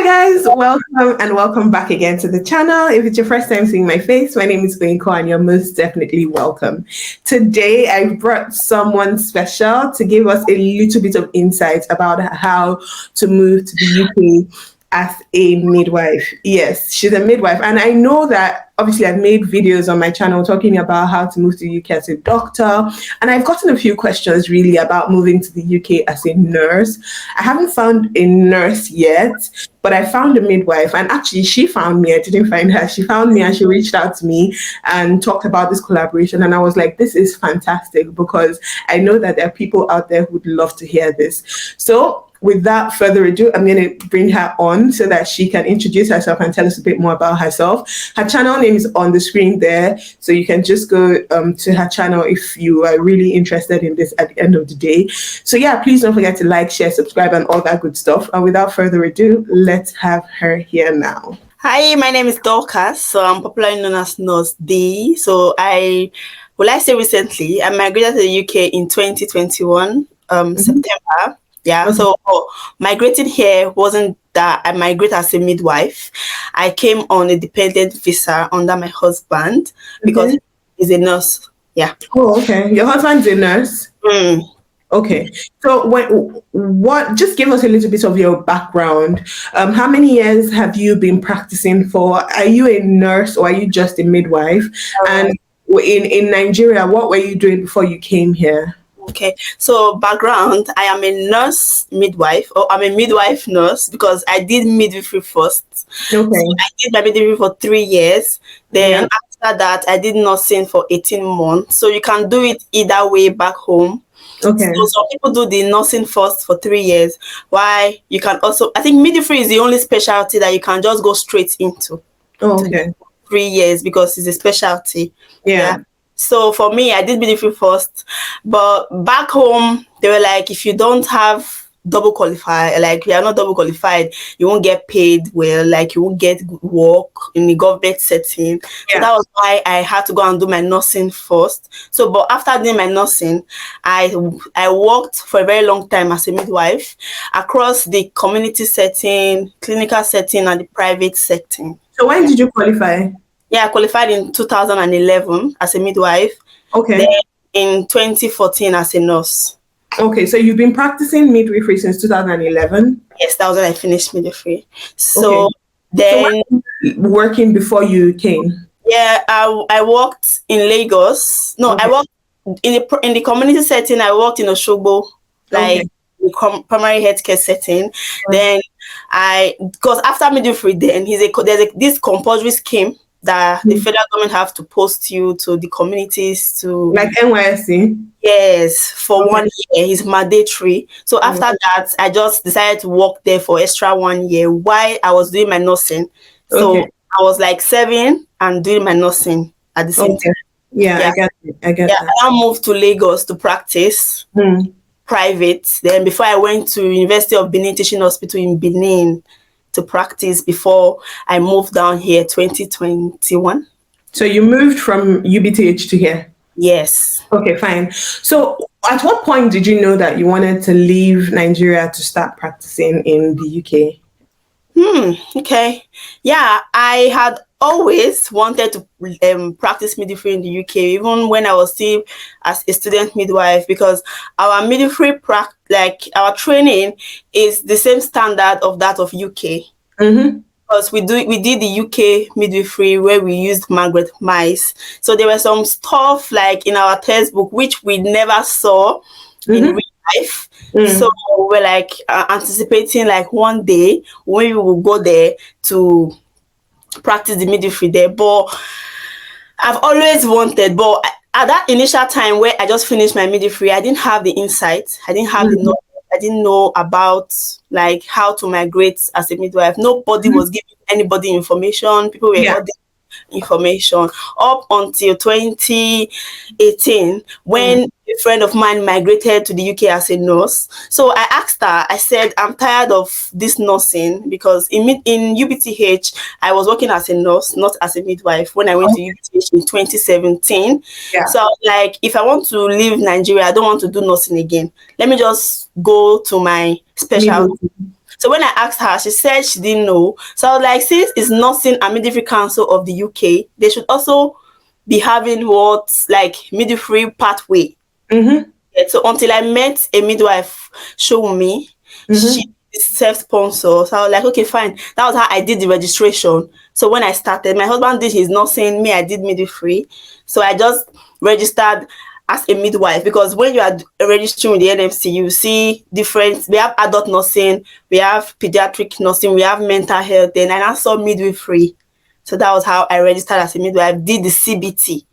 Hi guys, welcome back again to the channel. If it's your first time seeing my face, my name is Winko and you're most definitely welcome. Today I brought someone special to give us a little bit of insight about how to move to the UK as a midwife. Yes, she's a midwife, and I know that obviously I've made videos on my channel talking about how to move to the UK as a doctor, and I've gotten a few questions really about moving to the UK as a nurse. I haven't found a nurse yet, but I found a midwife, and actually she found me. I didn't find her. She found me and she reached out to me and talked about this collaboration, and I was like, this is fantastic, because I know that there are people out there who would love to hear this. So without further ado, I'm going to bring her on so that she can introduce herself and tell us a bit more about herself. Her channel name is on the screen there, so you can just go to her channel if you are really interested in this at the end of the day. So yeah, please don't forget to like, share, subscribe, and all that good stuff. And without further ado, let's have her here now. Hi, my name is Dorcas, so I'm popularly known as Nurse D. So I say recently, I migrated to the UK in 2021, September. Yeah, okay. So migrating here wasn't that I migrate as a midwife. I came on a dependent visa under my husband because he's a nurse. Yeah. Oh, okay. Your husband's a nurse? Okay. So what just give us a little bit of your background. How many years have you been practicing for? Are you a nurse or are you just a midwife? And in Nigeria, what were you doing before you came here? Okay, so background, I am a nurse midwife, or I'm a midwife nurse because I did midwifery first. Okay. So I did my midwifery for 3 years. Then after that, I did nursing for 18 months. So you can do it either way back home. Okay. So some people do the nursing first for 3 years. Why you can also, I think midwifery is the only specialty that you can just go straight into. Oh, okay. 3 years because it's a specialty. Yeah. So for me, I did midwifery first, but back home, they were like, if you don't have double qualified, like you are not double qualified, you won't get paid well, like you won't get work in the government setting. So that was why I had to go and do my nursing first. So, but after doing my nursing, I worked for a very long time as a midwife across the community setting, clinical setting, and the private setting. So when did you qualify? Yeah, I qualified in 2011 as a midwife. Okay. Then in 2014 as a nurse. Okay, so you've been practicing midwifery since 2011? Yes, that was when I finished midwifery. So then... So working before you came? Yeah, I worked in Lagos. No, I worked in the community setting. I worked in Oshogbo, like primary healthcare setting. Then because after midwifery, then there's this compulsory scheme that the federal government have to post you to the communities to... Like NYSC? Yes, for 1 year. It's mandatory. So after that, I just decided to work there for extra 1 year while I was doing my nursing. So I was like serving and doing my nursing at the same time. Yeah, I get that. I moved to Lagos to practice private. Then before I went to University of Benin Teaching Hospital in Benin to practice before I moved down here 2021. So you moved from UBTH to here? Yes. Okay, fine. So at what point did you know that you wanted to leave Nigeria to start practicing in the UK? Okay. Yeah, I had always wanted to practice midwifery in the UK, even when I was still as a student midwife, because our midwifery our training is the same standard of that of UK. Because we did the UK midwifery where we used Margaret mice. So there were some stuff like in our textbook which we never saw in real life. So we're like anticipating like one day when we will go there to practice the midwifery there. But I've always wanted, but at that initial time where I just finished my midwifery, I didn't have the insight. I didn't have the knowledge. I didn't know about like how to migrate as a midwife. Nobody was giving anybody information. People were holding information up until 2018 when a friend of mine migrated to the UK as a nurse. So I asked her, I said, I'm tired of this nursing because in UBTH, I was working as a nurse, not as a midwife when I went to UBTH in 2017. So I was like, if I want to leave Nigeria, I don't want to do nursing again. Let me just go to my specialty. So when I asked her, she said she didn't know. So I was like, since it's Nursing and Midwifery Council of the UK, they should also be having what's like midwifery pathway. Mm-hmm. Yeah, so until I met a midwife, show me, she is self-sponsor. So I was like, okay, fine. That was how I did the registration. So when I started, my husband did his nursing, me, I did midwifery. So I just registered as a midwife, because when you are registering with the NMC, you see different. We have adult nursing, we have pediatric nursing, we have mental health. Then I now saw midwifery. So that was how I registered as a midwife, did the CBT.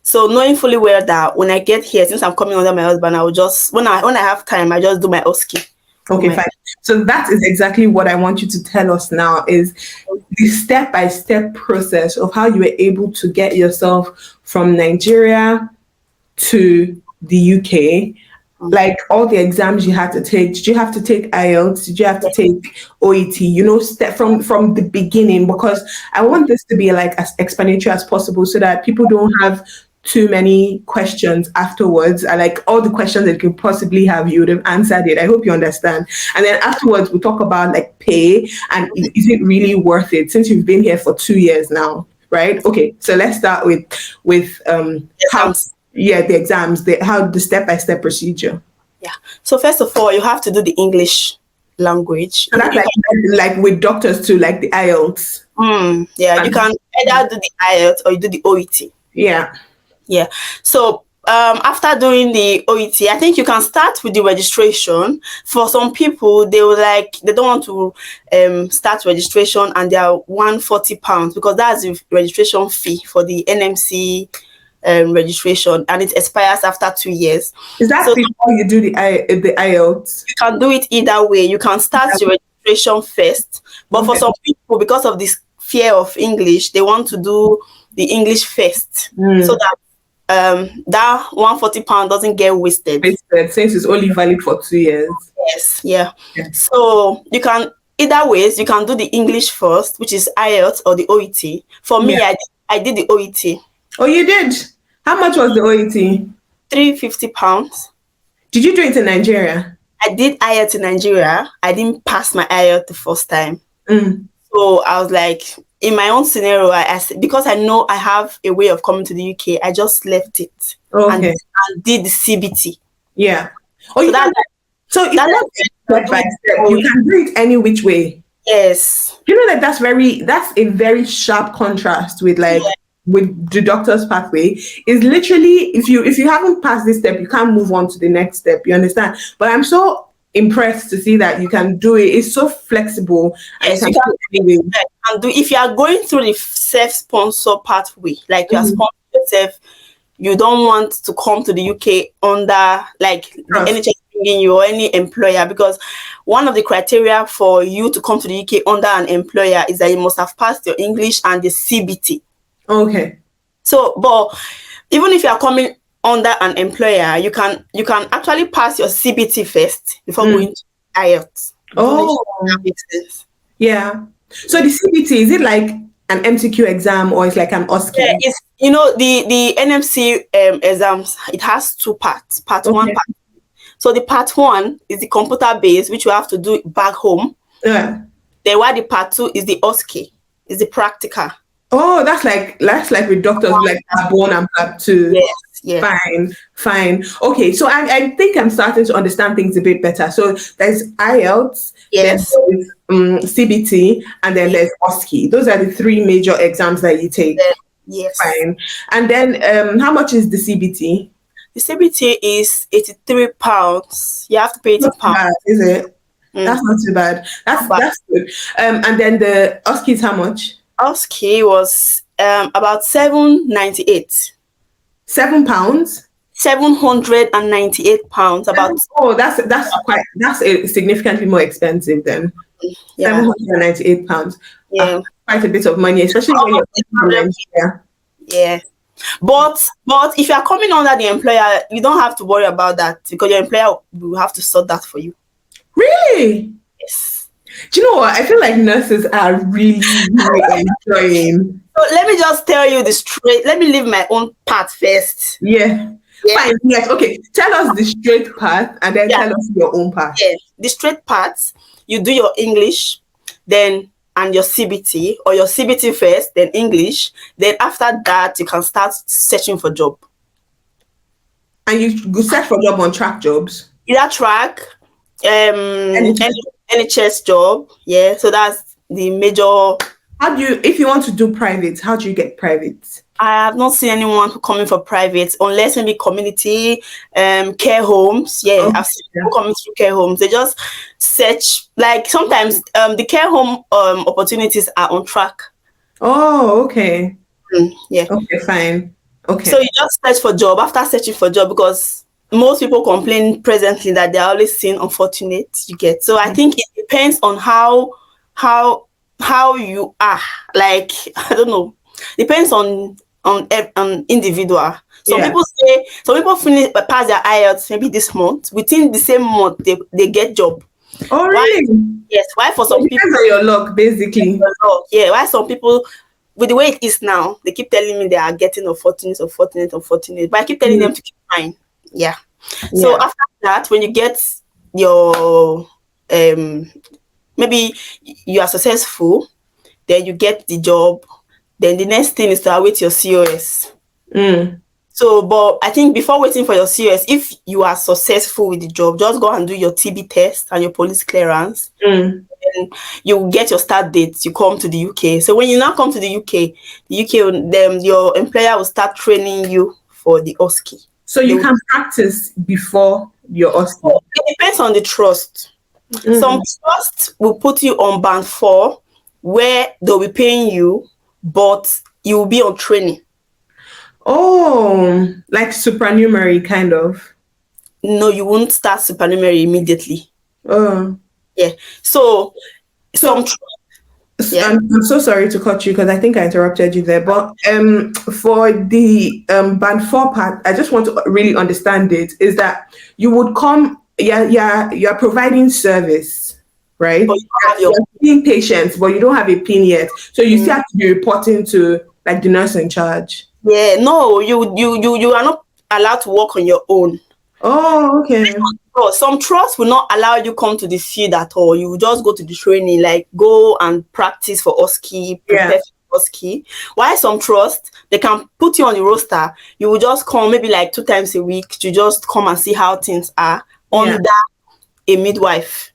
So knowing fully well that when I get here, since I'm coming under my husband, I will just, when I have time, I just do my OSCE. Okay, fine. So that is exactly what I want you to tell us now, is the step-by-step process of how you were able to get yourself from Nigeria to the UK. Like all the exams you had to take. Did you have to take IELTS? Did you have to take OET? You know, step from the beginning, because I want this to be like as explanatory as possible, so that people don't have too many questions afterwards. I like all the questions that you could possibly have, you would have answered it. I hope you understand. And then afterwards, we'll talk about like pay and is it really worth it, since you've been here for 2 years now, right? Okay, so let's start with how. Yeah, the exams, how the step-by-step procedure. Yeah. So first of all, you have to do the English language. So that's like with doctors too, like the IELTS. Yeah, you can either do the IELTS or you do the OET. Yeah. Yeah. So after doing the OET, I think you can start with the registration. For some people, they don't want to start registration, and they are £140, because that's the registration fee for the NMC registration, and it expires after 2 years. Is that before you do the IELTS? You can do it either way. You can start the registration first, but for some people, because of this fear of English, they want to do the English first, so that that £140 doesn't get wasted. Since it's only valid for 2 years. Yes, yeah. So you can either ways. You can do the English first, which is IELTS, or the OET. For me, I did the OET. Oh, you did? How much was the OET? £350. Did you do it in Nigeria? I did IELTS in Nigeria. I didn't pass my IELTS the first time. So I was like, in my own scenario, I because I know I have a way of coming to the UK, I just left it and did the CBT. Yeah. Oh, so it's not step by step. You can do it any which way. Yes. You know that that's a very sharp contrast with with the doctor's pathway. Is literally, if you haven't passed this step, you can't move on to the next step. You understand? But I'm so impressed to see that you can do it. It's so flexible. Yes, you can do. If you are going through the self-sponsor pathway, like you are sponsoring yourself, you don't want to come to the UK under like the NHS bringing you or any employer, because one of the criteria for you to come to the UK under an employer is that you must have passed your English and the CBT. Okay. So, but even if you are coming under an employer, you can actually pass your CBT first before going to IELTS. Oh, that makes sense. Yeah. So the CBT, is it like an MCQ exam, or it's like an OSCE? Yeah, it's, you know, the NMC exams, it has two parts. Part one, part two. So the part one is the computer based, which you have to do back home. Yeah. Then while the part two is the OSCE, is the practical. Oh, that's like with doctors, like part 1 and part 2. Yes, yes. Fine. Okay, so I think I'm starting to understand things a bit better. So there's IELTS, yes, there's CBT, and then there's OSCE. Those are the 3 major exams that you take. Yes. Fine. And then how much is the CBT? The CBT is £83. You have to pay £80. Is it? That's not too bad. That's good. And then the OSCE is how much? OSCE was about £798. £7? £798. About that's significantly more expensive then. Yeah. £798. Yeah, quite a bit of money, especially when you're from Nigeria. Yeah. But if you are coming under the employer, you don't have to worry about that, because your employer will have to sort that for you. Really? Yes. Do you know what? I feel like nurses are really enjoying. So let me just tell you the straight. Let me leave my own part first. Yeah. Yeah. Fine. Yes. Okay. Tell us the straight path, and then tell us your own path. Yeah. The straight path, you do your English, then and your CBT, or your CBT first, then English. Then after that, you can start searching for job. And you go search for job on track jobs. Either track, NHS job. Yeah. So that's the major. How do you, if you want to do private, how do you get private? I have not seen anyone coming for private, unless maybe community, care homes. Yeah, I've seen people coming through care homes. They just search, like sometimes the care home opportunities are on track. Oh, okay. Yeah. Okay, fine. Okay. So you just search for job after searching for job, because most people complain presently that they're always seen unfortunate. You get. So I think it depends on how you are. Like, I don't know. Depends on individual. Some people finish pass their IELTS maybe this month. Within the same month, they get job. Oh, really? Yes. Why for some people? Depends on your luck, basically. Yeah. Why some people, with the way it is now, they keep telling me they are getting unfortunate. But I keep telling them to keep trying. Yeah. So after that, when you get your maybe you are successful, then you get the job. Then the next thing is to await your COS. So, but I think before waiting for your COS, if you are successful with the job, just go and do your TB test and your police clearance. And you get your start date. You come to the UK. So when you now come to the UK, then your employer will start training you for the OSCE. So you can practice before your OSCE. So it depends on the trust. Some trust will put you on band 4, where they'll be paying you, but you will be on training. Oh, like supernumerary kind of. No, you won't start supernumerary immediately. Oh. Yeah. So I'm so sorry to cut you because I think I interrupted you there. But for the band 4 part, I just want to really understand it. Is that you would come, you're providing service, right? You're seeing patients, but you don't have a PIN yet. So you still have to be reporting to like the nurse in charge. Yeah, no, you are not allowed to work on your own. Oh, okay. Some trusts will not allow you come to the field at all. You will just go to the training, like go and practice for OSCE, prepare for OSCE. While some trusts, they can put you on the roster. You will just come maybe like 2 times a week to just come and see how things are under a midwife.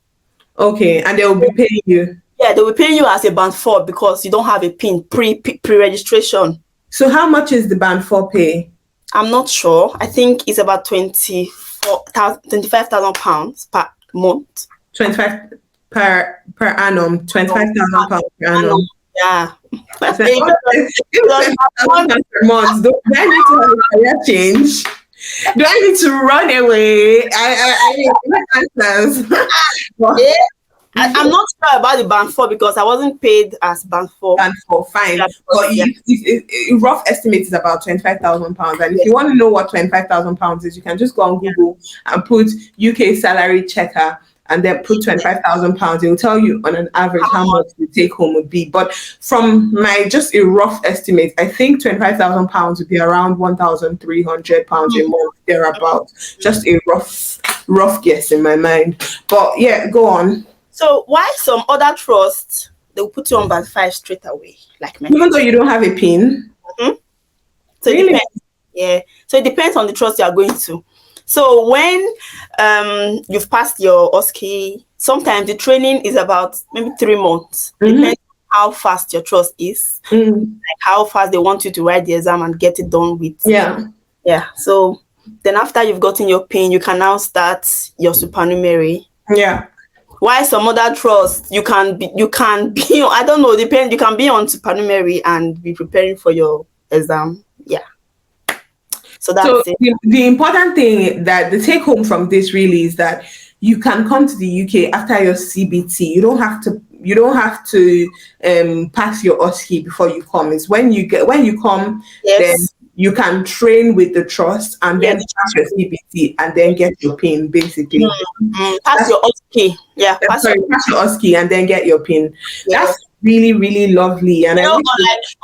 Okay, and they will be paying you. Yeah, they will pay you as a band 4 because you don't have a PIN pre-registration. So how much is the band 4 pay? I'm not sure. I think it's about £25,000 per month. 25 per annum. 25,000 pounds per annum. Yeah. Per month. Do I need to have a career change? Do I need to run away? I'm not sure about the band 4 because I wasn't paid as band 4. Band 4, fine. But rough estimate is about £25,000. And if you want to know what £25,000 is, you can just go on Google and put UK salary checker and then put £25,000. It will tell you on an average how much the take home would be. But from my just a rough estimate, I think £25,000 would be around £1,300 a month, thereabout. Just a rough guess in my mind. But yeah, go on. So why some other trusts, they'll put you on band 5 straight away, like even though you don't have a PIN? So really? It depends. Yeah. So it depends on the trust you are going to. So when you've passed your OSCE, sometimes the training is about maybe 3 months. Depends on how fast your trust is, like how fast they want you to write the exam and get it done with. Yeah. So then after you've gotten your PIN, you can now start your supernumerary. Yeah. Why some other trusts you can be I don't know, depend, you can be on supernumerary and be preparing for your exam. Yeah. So that's it. The important thing that the take home from this really is that you can come to the UK after your CBT. You don't have to pass your OSCE before you come. It's when you come, then you can train with the trust and then pass your CBT and then get your PIN, basically. Pass your OSCE. Yeah. Pass your OSCE and then get your PIN. really, really lovely. And You know,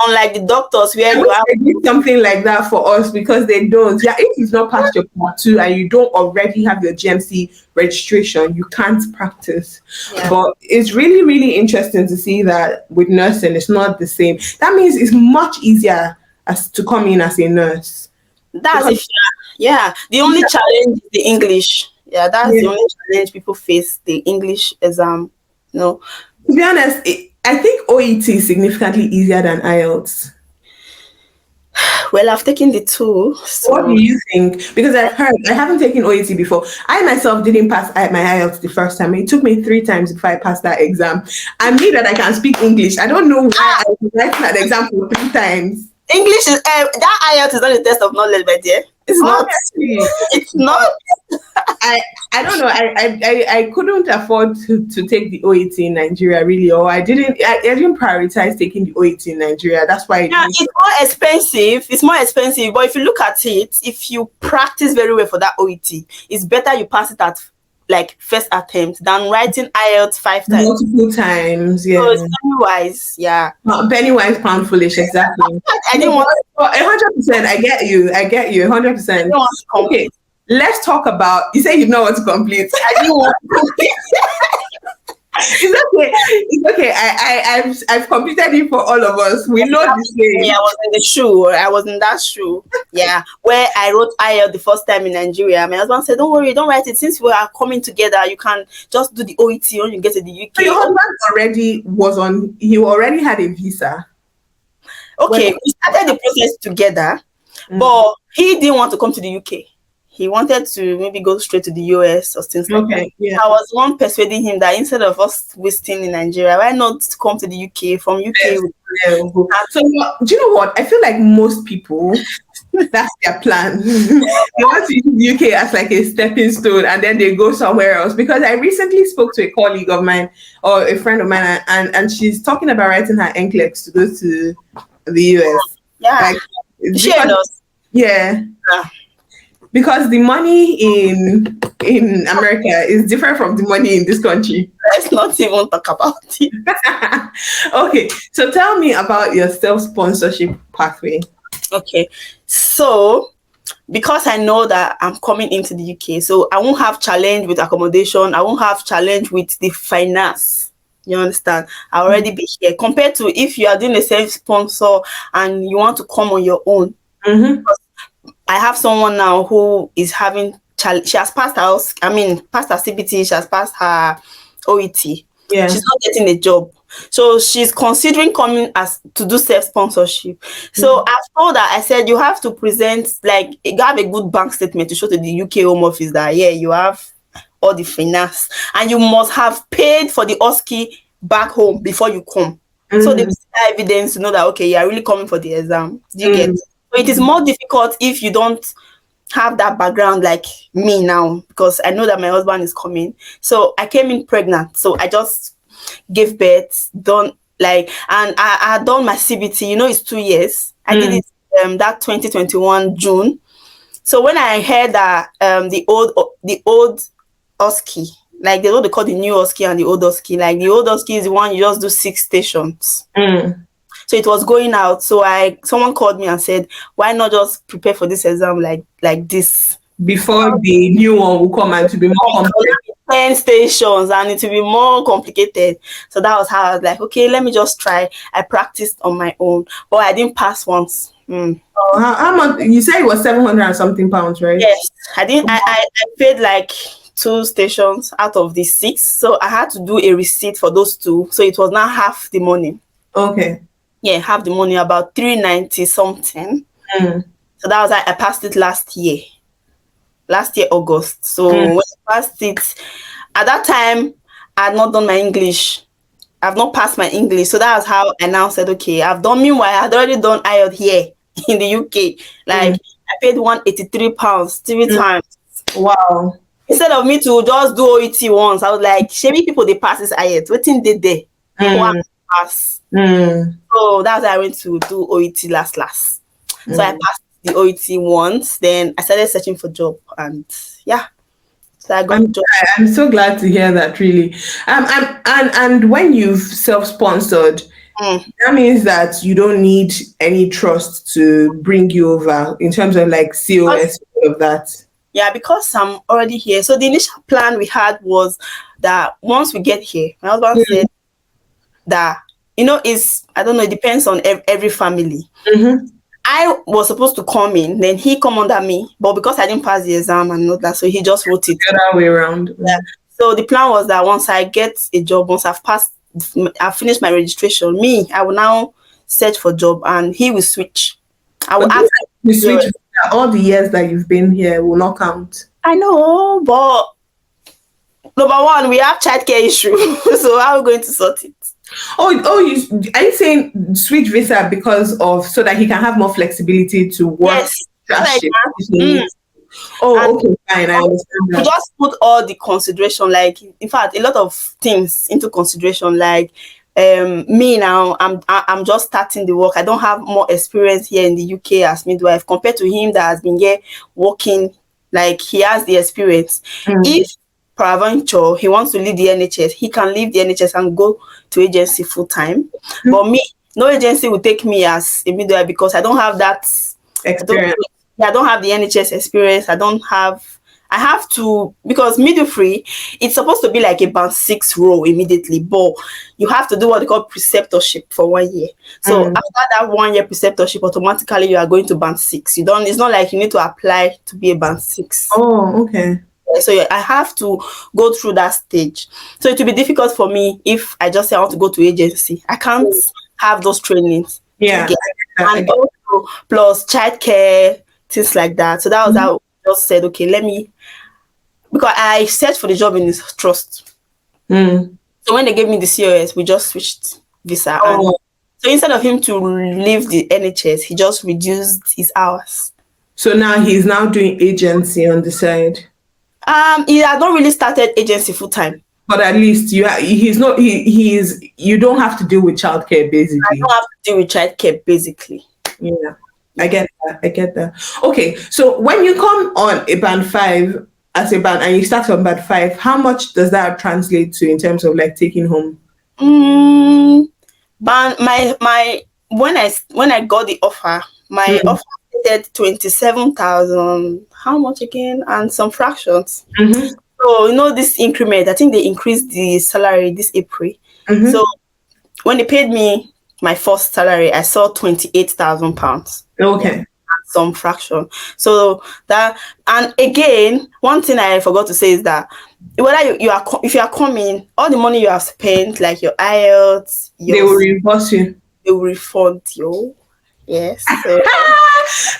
unlike the doctors where I you wish have. they did something like that for us because they don't. Yeah, if you've not passed your part two and you don't already have your GMC registration, you can't practice. Yeah. But it's really, really interesting to see that with nursing, it's not the same. That means it's much easier as to come in as a nurse. That's Because, if yeah. The only challenge is the English. Yeah, that's the yeah, only challenge people face, the English exam. No. to be honest, I think OET is significantly easier than IELTS. Well, I've taken the two, What do so you think? Because I've heard, I haven't taken OET before. I myself didn't pass my IELTS the first time. It took me 3 times before I passed that exam. And me that I can speak English, I don't know why I was writing that exam for 3 times. English is that IELTS is not a test of knowledge, my dear. It's not. Honestly, It's not. I I don't know. I couldn't afford to take the OET in Nigeria really, or I didn't prioritize taking the OET in Nigeria. That's why it Yeah, didn't. it's more expensive. It's more expensive. But if you look at it, if you practice very well for that OET, it's better you pass it at like first attempt than writing IELTS 5 times. Multiple times, So yeah. it's wise, yeah. Penny wise, pound foolish, exactly. I didn't want. 100%. I get you. I get you. I 100%. didn't want to Okay, complete. let's talk about. You say you know what to complete. I didn't want to complete. It's okay. It's okay. I've completed it for all of us. We know the Yeah, same. I was in the shoe. I was in that shoe. Yeah, where I wrote IELTS the first time in Nigeria. My husband said, "Don't worry, don't write it. Since we are coming together, you can just do the OET when you get to the So your UK." husband already was on. He already had a visa. Okay, When, we started the process together, mm, but he didn't want to come to the UK. He wanted to maybe go straight to the US or things like that. okay, yeah. I was the one persuading him that instead of us wasting in Nigeria, why not come to the UK? From UK, Yes, yeah, we'll go. So do you know what? I feel like most people, that's their plan. They want to use the UK as like a stepping stone and then they go somewhere else. Because I recently spoke to a colleague of mine or a friend of mine and she's talking about writing her NCLEX to go to the US. yeah, Like she because, knows. yeah. Yeah. Because the money in America is different from the money in this country. Let's not even talk about it. Okay, so tell me about your self-sponsorship pathway. Okay, so because I know that I'm coming into the UK, so I won't have challenge with accommodation. I won't have challenge with the finance. You understand? I already be here compared to if you are doing a self sponsor and you want to come on your own. Mm-hmm. I have someone now who is having she has passed her passed her CBT, she has passed her OET. Yeah. She's not getting a job. So she's considering coming as to do self-sponsorship. So I've told her, I said you have to present like you have a good bank statement to show to the UK Home Office that yeah, you have all the finance and you must have paid for the OSCE back home before you come. So they see evidence to know that okay, you're really coming for the exam. Do you get? So it is more difficult if you don't have that background like me now because I know that my husband is coming. So I came in pregnant. So I just gave birth, done like, and I had done my CBT. You know, it's 2 years. I did it that 2021 June. So when I heard that the old OSCE, like they what they call the new OSCE and the old OSCE, like the old OSCE is the one you just do 6 stations. So it was going out. So someone called me and said, why not just prepare for this exam like this? Before the new one will come and to be more complicated. 10 stations and it will be more complicated. So that was how I was like, okay, let me just try. I practiced on my own, but I didn't pass once. Oh, how much? You said it was 700 and something pounds, right? Yes, I didn't. I paid like 2 stations out of the 6, so I had to do a receipt for those 2. So it was now half the money. Okay. Yeah, half the money, about 390 something. So that was I passed it last year August. So when I passed it, at that time I had not done my English. I've not passed my English. So that was how I now said, okay, I've done, meanwhile I had already done IELTS here in the UK. Like I paid £183 3 times. Wow. Instead of me to just do OET once, I was like, maybe people they pass this IELTS. Waiting did they? Pass. So that's why I went to do OET last. So I passed the OET once, then I started searching for job and yeah. So I got I'm, job. I'm so glad to hear that, really. And when you've self-sponsored, Mm. that means that you don't need any trust to bring you over in terms of like COS, all of that. Yeah, because I'm already here. So the initial plan we had was that once we get here, my husband said that, is, I don't know, it depends on every family. Mm-hmm. I was supposed to come in, then he come under me, but because I didn't pass the exam and all that, so he just wrote it. The other way around. Yeah. So the plan was that once I get a job, once I've finished my registration, I will now search for job and he will switch. I will But ask. you switch, all the years that you've been here will not count. I know, but number one, we have childcare issue, so how are we going to sort it? Are you saying switch visa because of so that he can have more flexibility to work? Yes. Like, Okay, fine. I understand we that. just put all the consideration, like in fact, a lot of things into consideration. Like me now, I'm just starting the work. I don't have more experience here in the UK as midwife compared to him that has been here working. Like he has the experience. If peradventure he wants to leave the NHS, he can leave the NHS and go to agency full time. But me, no agency will take me as a midwife because I don't have that Experience. I don't have the NHS experience. I have to, because midwifery, it's supposed to be like a band 6 role immediately, but you have to do what they call preceptorship for 1 year. So after that 1 year preceptorship, automatically you are going to band 6. It's not like you need to apply to be a band 6. Oh, okay. So I have to go through that stage. So it will be difficult for me if I just say I want to go to agency. I can't have those trainings. Yeah. And also plus childcare, things like that. So that was how I just said, okay, because I searched for the job in this trust. So when they gave me the COS, we just switched visa. And so instead of him to leave the NHS, he just reduced his hours. So now he's now doing agency on the side. He had not really started agency full time. But at least you don't have to deal with childcare basically. I don't have to deal with childcare basically. Yeah. I get that. Okay, so when you come on a band 5 as a band and you start on band 5, how much does that translate to in terms of like taking home? But when I got the offer, my offer said 27,000. How much again? And some fractions. So this increment, I think they increased the salary this April. So when they paid me my first salary, I saw £28,000. Okay. Some fraction. So that, and again, one thing I forgot to say is that whether if you are coming, all the money you have spent, like your IELTS, they will reimburse you. They will refund you. Yes. So.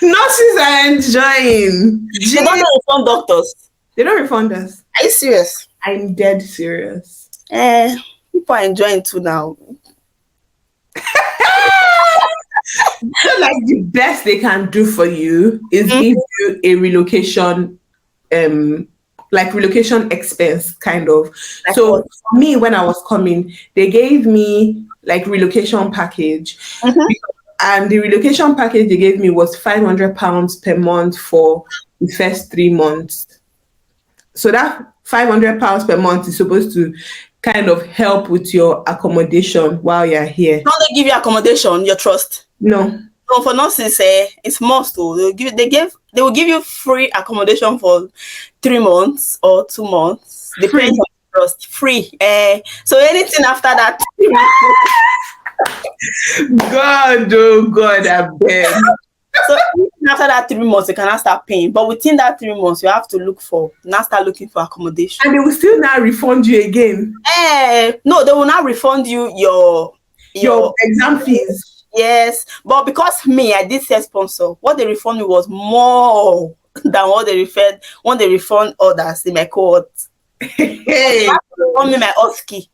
Nurses are enjoying. They don't refund doctors. They don't refund us. Are you serious? I'm dead serious. People are enjoying too now. Like the best they can do for you is give you a relocation, like relocation expense kind of. Like so what? For me, when I was coming, they gave me like relocation package, and the relocation package they gave me was £500 per month for the first 3 months. So that £500 per month is supposed to kind of help with your accommodation while you're here. How they give you accommodation? Your trust? No. So for nurses, it's must. They will give you free accommodation for 3 months or 2 months. Depends on the trust. Free. So anything after that. God, I beg. So after that 3 months, you cannot start paying. But within that 3 months, you have to start looking for accommodation. And they will still not refund you again. No, they will not refund you your exam fees. Yes, but because I did self-sponsor, what they refund me was more than what they refund others in my cohort. They refund me my OSCE.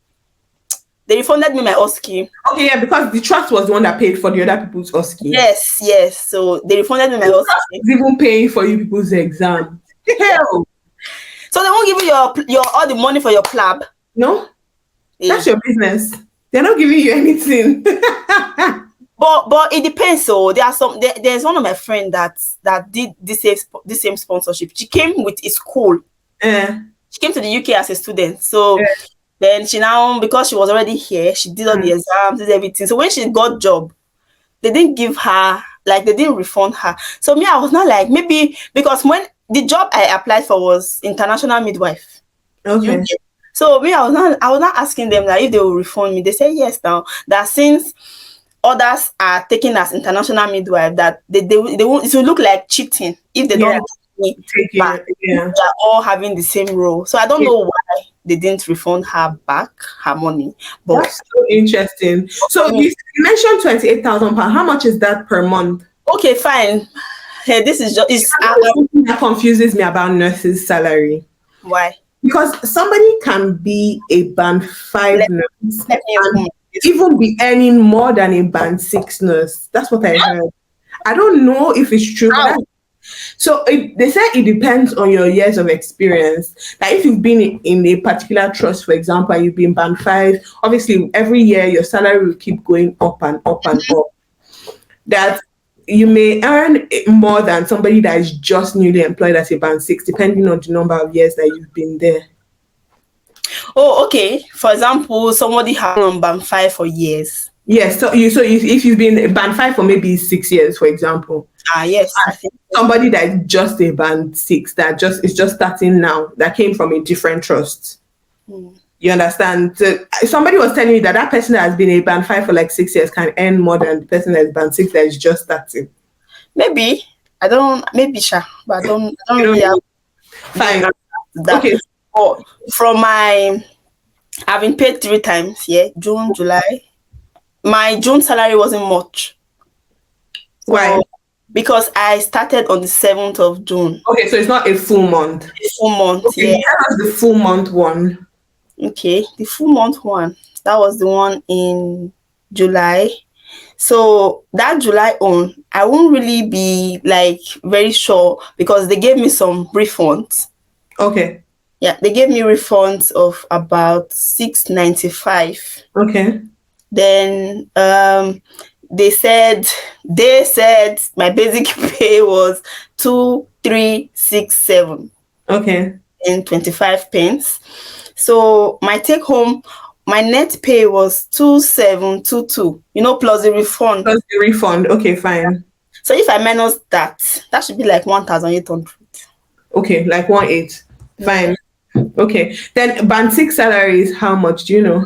They refunded me my OSCE. Okay, yeah, because the trust was the one that paid for the other people's OSCE. Yes. So they refunded me my OSCE. Even paying for you people's exam. Hell. So they won't give you your all the money for your PLAB. No, that's your business. They're not giving you anything. But it depends. So there's one of my friends that did this same sponsorship. She came with a school. she came to the UK as a student. So Yeah. then she now, because she was already here, she did all the exams, did everything. So when she got job, they didn't give her, like they didn't refund her. So me, I was not like, maybe because when the job I applied for was international midwife. Okay. UK. So me, I was not asking them that if they will refund me. They said yes now. That since others are taken as international midwife, that they won't, it will look like cheating if they don't give me Take back. it. Yeah. They are all having the same role. So I don't Yeah. know why they didn't refund her back her money. But That's so interesting. So you mentioned £28,000. How much is that per month? okay, fine. Hey, this is just Something that confuses me about nurses' salary. why? Because somebody can be a band 5 nurse Let me and even be earning more than a band 6 nurse. That's what I heard. I don't know if it's true. But so they say it depends on your years of experience. Like if you've been in a particular trust, for example, and you've been band 5, obviously every year your salary will keep going up and up and up. That you may earn more than somebody that is just newly employed as a band 6, depending on the number of years that you've been there. Oh, okay. For example, somebody has been on band 5 for years. Yes, so if you've been band 5 for maybe 6 years, for example. Yes, I think somebody that is just a band 6 that is just starting now, that came from a different trust. You understand? So somebody was telling me that person that has been a band 5 for like 6 years can earn more than the person that is band 6 that is just starting. Maybe I don't. Maybe sure, but I don't really have fine. that. Okay. Oh, from my, I've been paid 3 times. Yeah, June, July. My June salary wasn't much. Why? Because I started on the 7th of June. Okay, so it's not a full month. A full month. Okay, yeah. That was the full month one. Okay, the full month one. That was the one in July. So that July on, I won't really be like very sure because they gave me some refunds. Okay. Yeah, they gave me refunds of about $695. Okay. Then they said my basic pay was 2,367. Okay. And 25 pence. So my take home, my net pay was 2,722. Plus the refund. Plus the refund. Okay, fine. So if I minus that should be like 1,800. Okay, like 1,800. Fine. Okay. Then band 6 salary is how much? Do you know?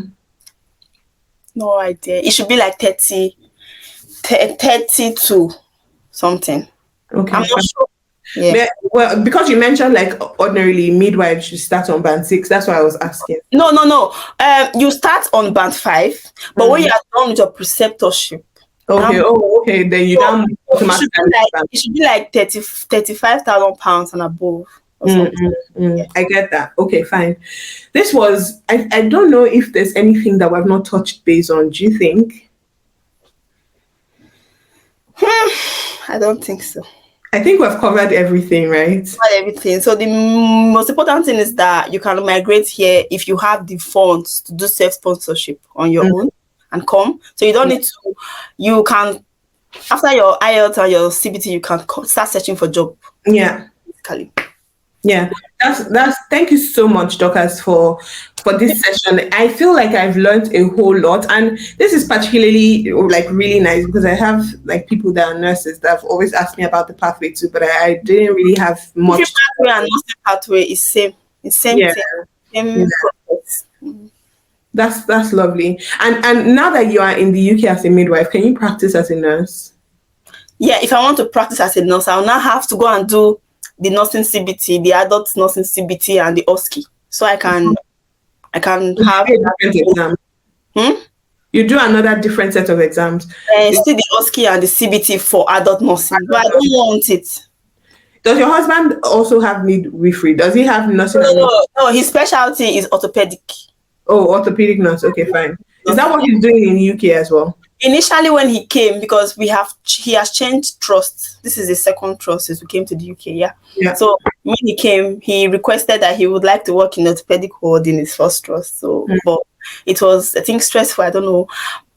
No idea. It should be like 32 something. Okay. I'm not sure. Yeah. Well, because you mentioned like ordinarily midwives should start on band 6, that's why I was asking. No. You start on band 5, but when you are done with your preceptorship. Okay. Okay. Then you don't automatically. It should be like 35,000 pounds and above. I get that. Okay, fine. This was. I don't know if there's anything that we've not touched base on. Do you think? I don't think so. I think we've covered everything, right? Everything. So the most important thing is that you can migrate here if you have the funds to do self-sponsorship on your own and come. So you don't need to. You can, after your IELTS or your CBT, you can start searching for job. Yeah. Basically. Yeah, that's thank you so much, Dorcas, for this session. I feel like I've learned a whole lot, and this is particularly like really nice because I have like people that are nurses that have always asked me about the pathway too, but I didn't really have much. The pathway and nursing pathway is same. It's same thing. Same process. That's lovely. And now that you are in the UK as a midwife, can you practice as a nurse? Yeah, if I want to practice as a nurse, I'll now have to go and do the nursing CBT, the adult nursing CBT, and the OSCE. So I can have a different exam. You do another different set of exams. Still the OSCE and the CBT for adult nursing, but I don't want it. Does your husband also have midwifery? Does he have nursing? No, his specialty is orthopedic. Oh, orthopedic nurse. Okay, fine. Is that what he's doing in the UK as well? Initially, when he came, because he has changed trust. This is the second trust since we came to the UK. Yeah. So when he came, he requested that he would like to work in orthopedic ward in his first trust. So, but it was, I think, stressful. I don't know,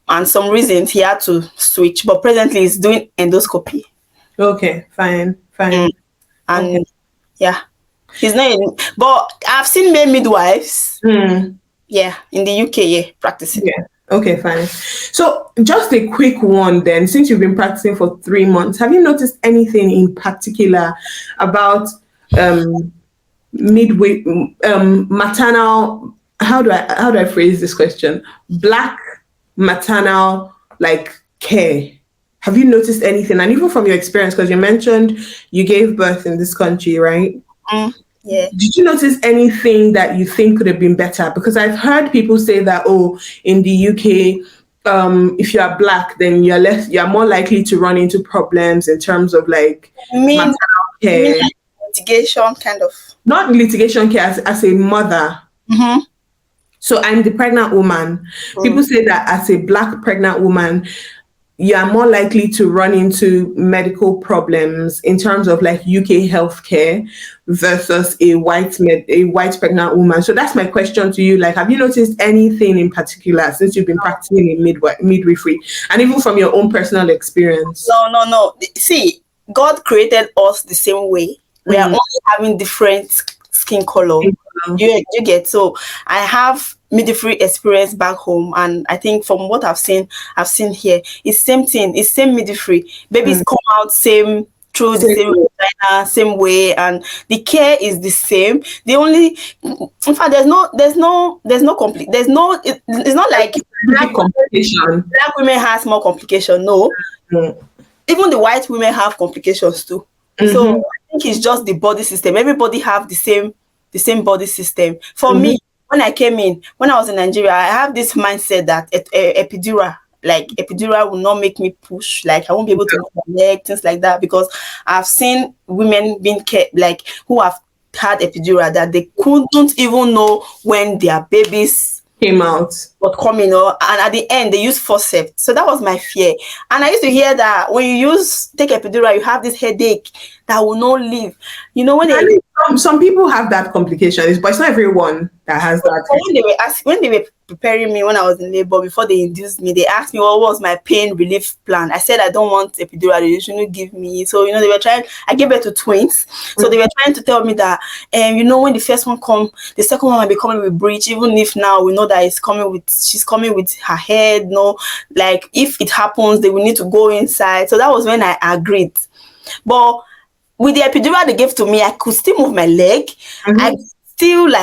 and some reasons he had to switch. But presently, he's doing endoscopy. Okay, fine. And yeah. He's not in, but I've seen male midwives. Yeah, in the UK, yeah, practicing. Yeah. Okay, fine. So just a quick one then, since you've been practicing for 3 months, have you noticed anything in particular about midway maternal, how do I phrase this question? Black maternal like care. Have you noticed anything? And even from your experience, because you mentioned you gave birth in this country, right? Yeah. Did you notice anything that you think could have been better? Because I've heard people say that, oh, in the UK, if you are black, then you're more likely to run into problems in terms of like maternal care. Like litigation kind of. Not litigation care, as a mother. So I'm the pregnant woman. People say that as a black pregnant woman, you are more likely to run into medical problems in terms of like UK healthcare versus a white pregnant woman. So that's my question to you. Like, have you noticed anything in particular since you've been practicing in midwifery, and even from your own personal experience? No. See, God created us the same way. We are only having different skin color. You get. So I have midwifery experience back home, and I think from what I've seen here, it's same thing. It's same midwifery. Babies come out same through the same vagina, same way, and the care is the same. The only, in fact, it's not like black women has more complication. No, even the white women have complications too. So I think it's just the body system. Everybody have the same body system. For me, when I came in, when I was in Nigeria, I have this mindset that epidural will not make me push. Like I won't be able to move my leg, things like that. Because I've seen women being kept, like who have had epidural, that they couldn't even know when their babies came out, but coming, and at the end they use forceps. So that was my fear. And I used to hear that when you take epidural, you have this headache that will not leave. You know, when some people have that complication, but it's not everyone that has that. When they were preparing me when I was in labor, before they induced me, they asked me what was my pain relief plan. I said I don't want epidural, they shouldn't give me. So they were trying. I gave birth to twins, so they were trying to tell me that when the first one come, the second one might be coming with breech. Even if now we know that she's coming with her head. No, like if it happens, they will need to go inside. So that was when I agreed. But with the epidural they gave to me, I could still move my leg. I still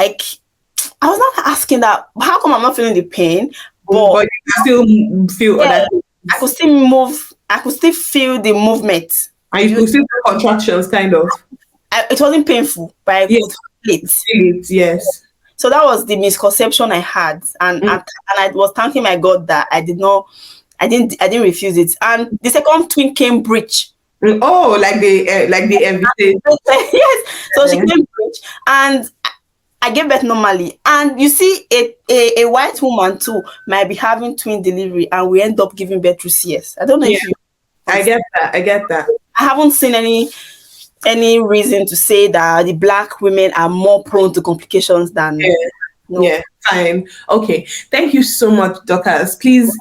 I was not asking that. How come I'm not feeling the pain? But you still feel other things. I could still move. I could still feel the movement. And you could still feel contractions, kind of. It wasn't painful, but I could feel it. Yes. So that was the misconception I had, and I was thanking my God that I didn't refuse it. And the second twin came breech. Oh, like the MVC. Yes. So she came breech, and I gave birth normally. And you see, a white woman too might be having twin delivery, and we end up giving birth through CS. I don't know if you. I get that. I haven't seen any reason to say that the black women are more prone to complications than. Yeah, fine. Okay. Thank you so much, Dorcas. Please,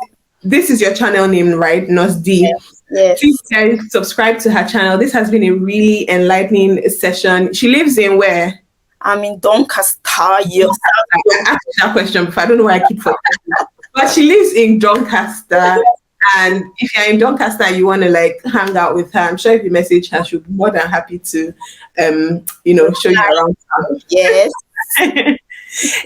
this is your channel name, right? Nosdi. Yes. Please, guys, subscribe to her channel. This has been a really enlightening session. She lives in where? I'm in Doncaster. Yes. I asked that question before. I don't know why I keep forgetting. But she lives in Doncaster. And if you're in Doncaster and you want to hang out with her, I'm sure if you message her, she'll be more than happy to, show you around town. Yes.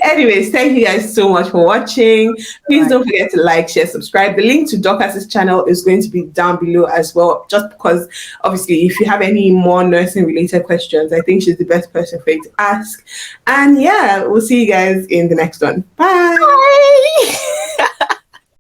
Anyways, thank you guys so much for watching. Please don't forget to like, share, subscribe. The link to Dorcas's channel is going to be down below as well, just because obviously if you have any more nursing related questions, I think she's the best person for you to ask. And yeah, we'll see you guys in the next one. Bye. Bye.